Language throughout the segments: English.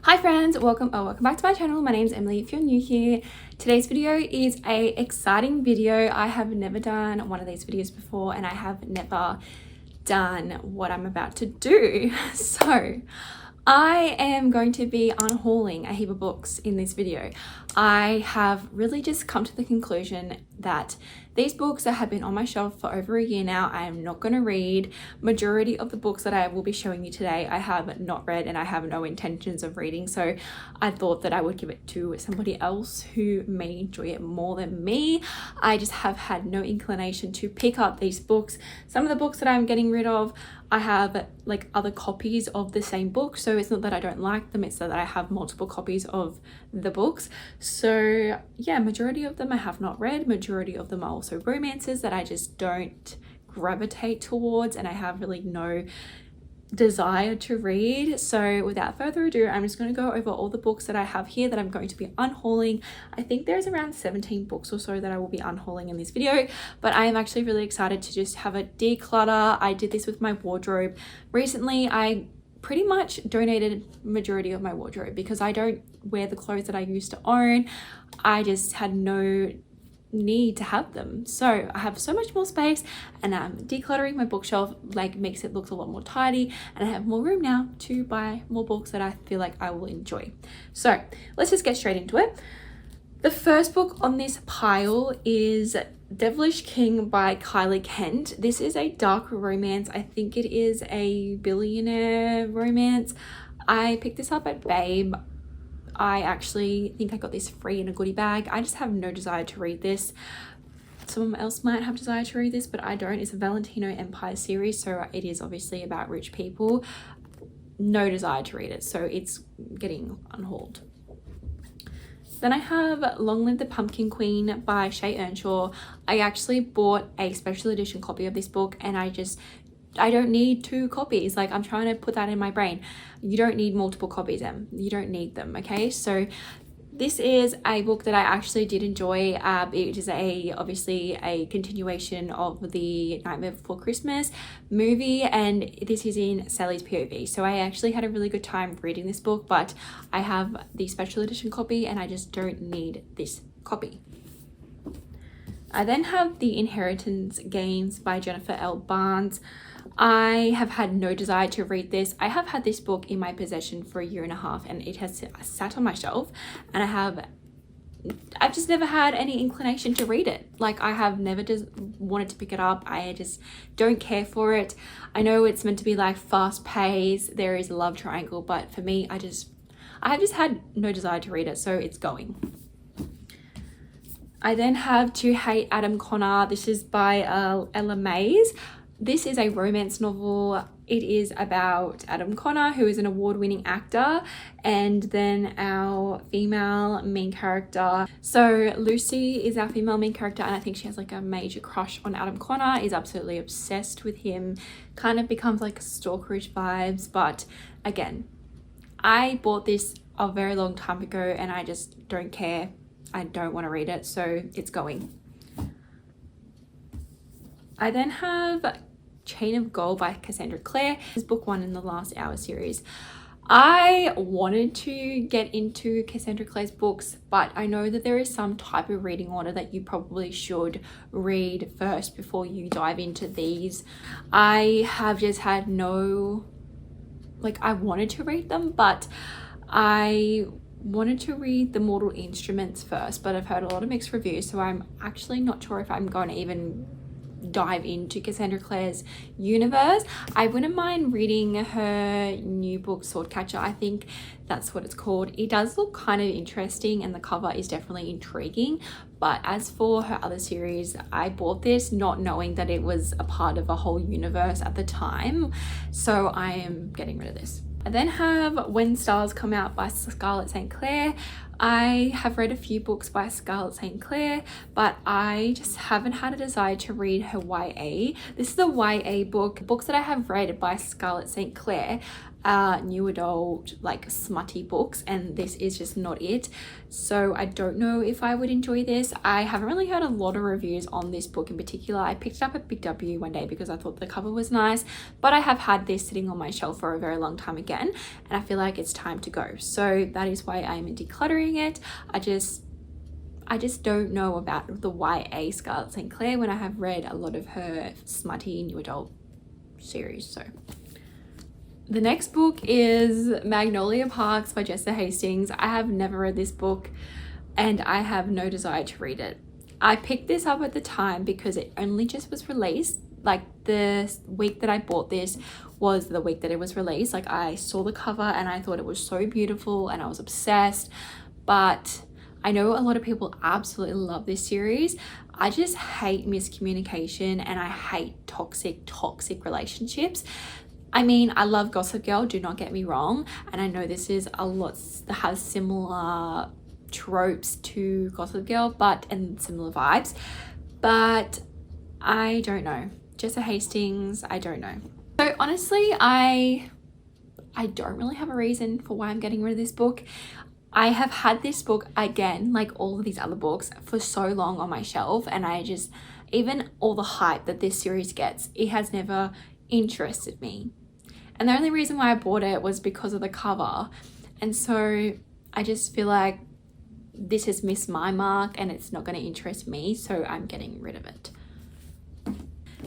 Hi friends, welcome back to my channel. My name's Emily if you're new here. Today's video is a exciting video. I have never done one of these videos before and I have never done what I'm about to do. So I am going to be unhauling a heap of books in this video. I have really just come to the conclusion that these books that have been on my shelf for over a year now, I am not going to read. Majority of the books that I will be showing you today, I have not read and I have no intentions of reading. So I thought that I would give it to somebody else who may enjoy it more than me. I just have had no inclination to pick up these books. Some of the books that I'm getting rid of, I have like other copies of the same book. So it's not that I don't like them, it's that I have multiple copies of the books. So yeah, majority of them I have not read. Majority of them are also romances that I just don't gravitate towards and I have really no desire to read. So without further ado, I'm just going to go over all the books that I have here that I'm going to be unhauling. I think there's around 17 books or so that I will be unhauling in this video, but I am actually really excited to just have a declutter. I did this with my wardrobe recently. I pretty much donated majority of my wardrobe because I don't wear the clothes that I used to own. I just had no need to have them, so I have so much more space and decluttering my bookshelf like makes it look a lot more tidy and I have more room now to buy more books that I feel like I will enjoy. So let's just get straight into it. The first book on this pile is Devilish King by Kylie Kent. This is a dark romance. I think it is a billionaire romance. I picked this up at Babe. I actually think I got this free in a goodie bag. I just have no desire to read this. Someone else might have desire to read this, but I don't. It's a Valentino Empire series, so it is obviously about rich people. No desire to read it, so it's getting unhauled. Then I have Long Live the Pumpkin Queen by Shay Earnshaw. I actually bought a special edition copy of this book and I don't need 2 copies. Like, I'm trying to put that in my brain. You don't need multiple copies, Em. You don't need them, okay? So this is a book that I actually did enjoy. It is obviously a continuation of the Nightmare Before Christmas movie, and this is in Sally's POV. So I actually had a really good time reading this book, but I have the special edition copy and I just don't need this copy. I then have The Inheritance Games by Jennifer L. Barnes. I have had no desire to read this. I have had this book in my possession for a year and a half and it has sat on my shelf and I've just never had any inclination to read it. Like, I have never just wanted to pick it up. I just don't care for it. I know it's meant to be like fast paced, there is a love triangle, but for me, I have just had no desire to read it, so it's going. I then have To Hate Adam Connor. This is by Ella Mays. This is a romance novel. It is about Adam Connor, who is an award-winning actor, and then our female main character. So Lucy is our female main character and I think she has like a major crush on Adam Connor, is absolutely obsessed with him, kind of becomes like stalkerish vibes. But again, I bought this a very long time ago and I just don't care. I don't want to read it, so it's going. I then have Chain of Gold by Cassandra Clare. This is book 1 in the Last Hour series. I wanted to get into Cassandra Clare's books, but I know that there is some type of reading order that you probably should read first before you dive into these. I have just had no, like, I wanted to read them, but I wanted to read The Mortal Instruments first, but I've heard a lot of mixed reviews, so I'm actually not sure if I'm going to even dive into Cassandra Clare's universe. I wouldn't mind reading her new book Swordcatcher. I think that's what it's called. It does look kind of interesting and the cover is definitely intriguing, but as for her other series, I bought this not knowing that it was a part of a whole universe at the time, so I am getting rid of this. I then have When Stars Come Out by Scarlett St. Clair. I have read a few books by Scarlett St. Clair, but I just haven't had a desire to read her YA. This is a YA book. Books that I have read by Scarlett St. Clair are new adult, like smutty books, and this is just not it. So I don't know if I would enjoy this. I haven't really heard a lot of reviews on this book in particular. I picked it up at Big W one day because I thought the cover was nice, but I have had this sitting on my shelf for a very long time again, and I feel like it's time to go. So that is why I'm decluttering it. I just don't know about the YA Scarlett St. Clair when I have read a lot of her smutty new adult series. So the next book is Magnolia Parks by Jessa Hastings. I have never read this book and I have no desire to read it. I picked this up at the time because it only just was released. Like the week that I bought this was the week that it was released. Like I saw the cover and I thought it was so beautiful and I was obsessed. But I know a lot of people absolutely love this series. I just hate miscommunication and I hate toxic relationships. I mean, I love Gossip Girl, do not get me wrong, and I know this is a lot, has similar tropes to Gossip Girl, and similar vibes, but I don't know. Jessa Hastings, I don't know. So honestly, I don't really have a reason for why I'm getting rid of this book. I have had this book, again, like all of these other books, for so long on my shelf, and even all the hype that this series gets, it has never interested me. And the only reason why I bought it was because of the cover. And so I just feel like this has missed my mark and it's not going to interest me, so I'm getting rid of it.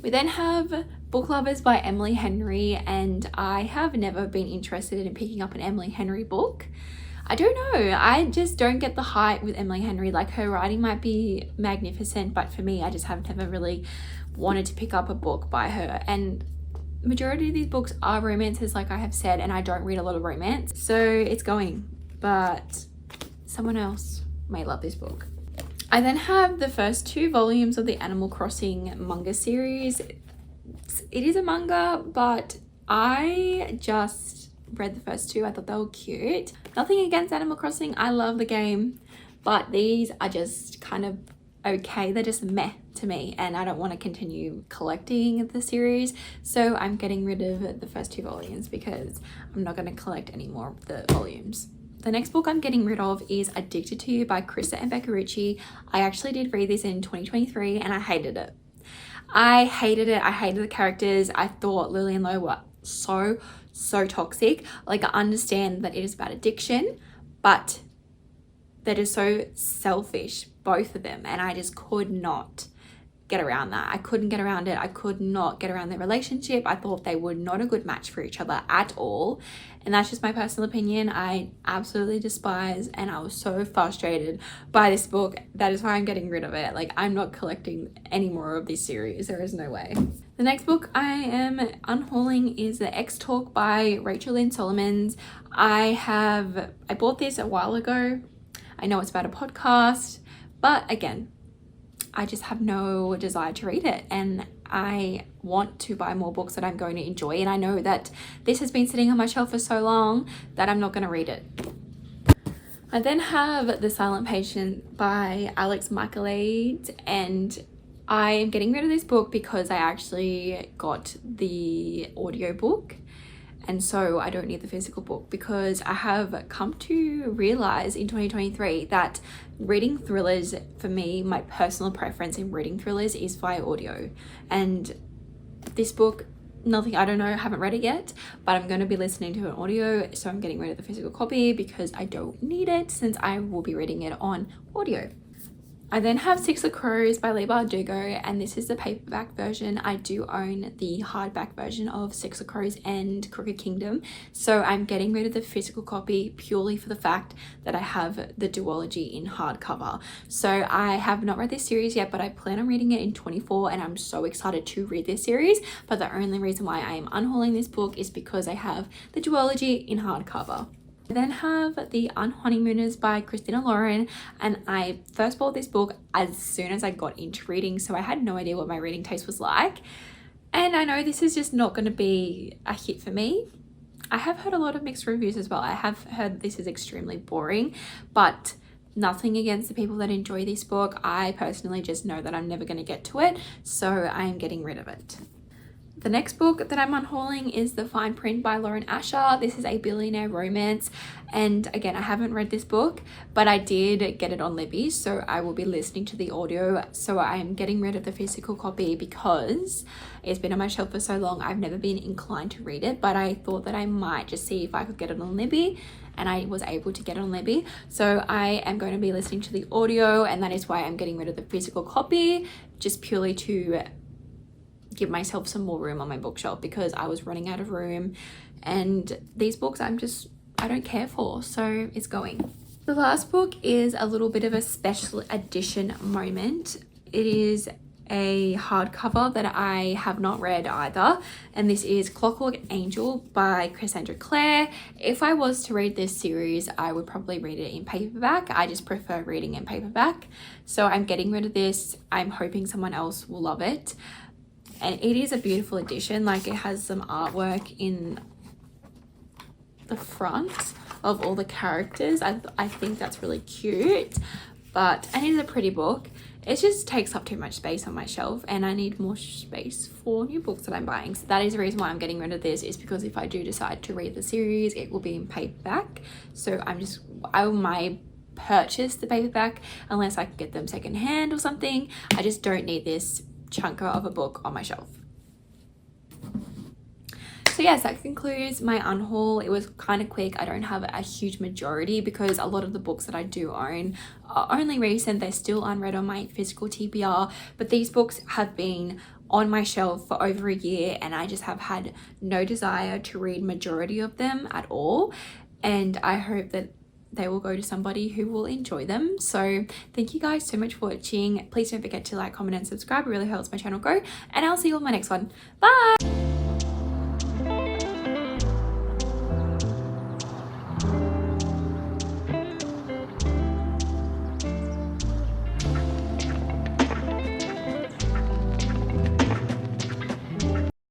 We then have Book Lovers by Emily Henry, and I have never been interested in picking up an Emily Henry book. I don't know, I just don't get the hype with Emily Henry. Like, her writing might be magnificent, but for me, I just have never really wanted to pick up a book by her. And majority of these books are romances, like I have said, and I don't read a lot of romance, so it's going, but someone else may love this book. I then have the first 2 volumes of the Animal Crossing manga series. It is a manga, but I just read the first 2. I thought they were cute. Nothing against Animal Crossing, I love the game, but these are just kind of okay. They're just meh to me, and I don't want to continue collecting the series, so I'm getting rid of the first 2 volumes because I'm not going to collect any more of the volumes. The next book I'm getting rid of is Addicted to You by Krista and Becca Ritchie. I actually did read this in 2023 and I hated it. I hated the characters. I thought Lily and Lo were so toxic. Like, I understand that it is about addiction, but they're just so selfish, both of them, and I just could not get around that. I couldn't get around it. I could not get around their relationship. I thought they were not a good match for each other at all, and that's just my personal opinion. I absolutely despise, and I was so frustrated by this book. That is why I'm getting rid of it. Like, I'm not collecting any more of this series. There is no way. The next book I am unhauling is The X Talk by Rachel Lynn Solomons. I bought this a while ago. I know it's about a podcast, but again, I just have no desire to read it, and I want to buy more books that I'm going to enjoy, and I know that this has been sitting on my shelf for so long that I'm not going to read it. I then have The Silent Patient by Alex Michaelade, and I am getting rid of this book because I actually got the audiobook, and so I don't need the physical book, because I have come to realize in 2023 that reading thrillers, for me, my personal preference in reading thrillers is via audio. And this book, I don't know, haven't read it yet, but I'm going to be listening to an audio, so I'm getting rid of the physical copy because I don't need it, since I will be reading it on audio. I then have Six of Crows by Leigh Bardugo, and this is the paperback version. I do own the hardback version of Six of Crows and Crooked Kingdom, so I'm getting rid of the physical copy purely for the fact that I have the duology in hardcover. So I have not read this series yet, but I plan on reading it in 2024, and I'm so excited to read this series. But the only reason why I am unhauling this book is because I have the duology in hardcover. I then have The Unhoneymooners by Christina Lauren, and I first bought this book as soon as I got into reading, so I had no idea what my reading taste was like, and I know this is just not going to be a hit for me. I have heard a lot of mixed reviews as well. I have heard this is extremely boring, but nothing against the people that enjoy this book. I personally just know that I'm never going to get to it, so I'm getting rid of it. The next book that I'm unhauling is The Fine Print by Lauren Asher. This is a billionaire romance, and again, I haven't read this book, but I did get it on Libby, so I will be listening to the audio. So I'm getting rid of the physical copy because it's been on my shelf for so long. I've never been inclined to read it, but I thought that I might just see if I could get it on Libby, and I was able to get it on Libby. So I am going to be listening to the audio, and that is why I'm getting rid of the physical copy, just purely to give myself some more room on my bookshelf because I was running out of room, and these books I don't care for, so it's going. The last book is a little bit of a special edition moment. It is a hardcover that I have not read either, and this is Clockwork Angel by Cassandra Clare. If I was to read this series, I would probably read it in paperback. I just prefer reading in paperback, so I'm getting rid of this. I'm hoping someone else will love it. And it is a beautiful edition. Like, it has some artwork in the front of all the characters. I think that's really cute. And it is a pretty book. It just takes up too much space on my shelf, and I need more space for new books that I'm buying. So that is the reason why I'm getting rid of this, is because if I do decide to read the series, it will be in paperback. So I might purchase the paperback unless I can get them secondhand or something. I just don't need this chunker of a book on my shelf. So yes, that concludes my unhaul. It was kind of quick. I don't have a huge majority because a lot of the books that I do own are only recent. They're still unread on my physical TBR, but these books have been on my shelf for over a year, and I just have had no desire to read majority of them at all, and I hope that they will go to somebody who will enjoy them. So thank you guys so much for watching. Please don't forget to like, comment and subscribe. It really helps my channel grow, and I'll see you on my next one. Bye.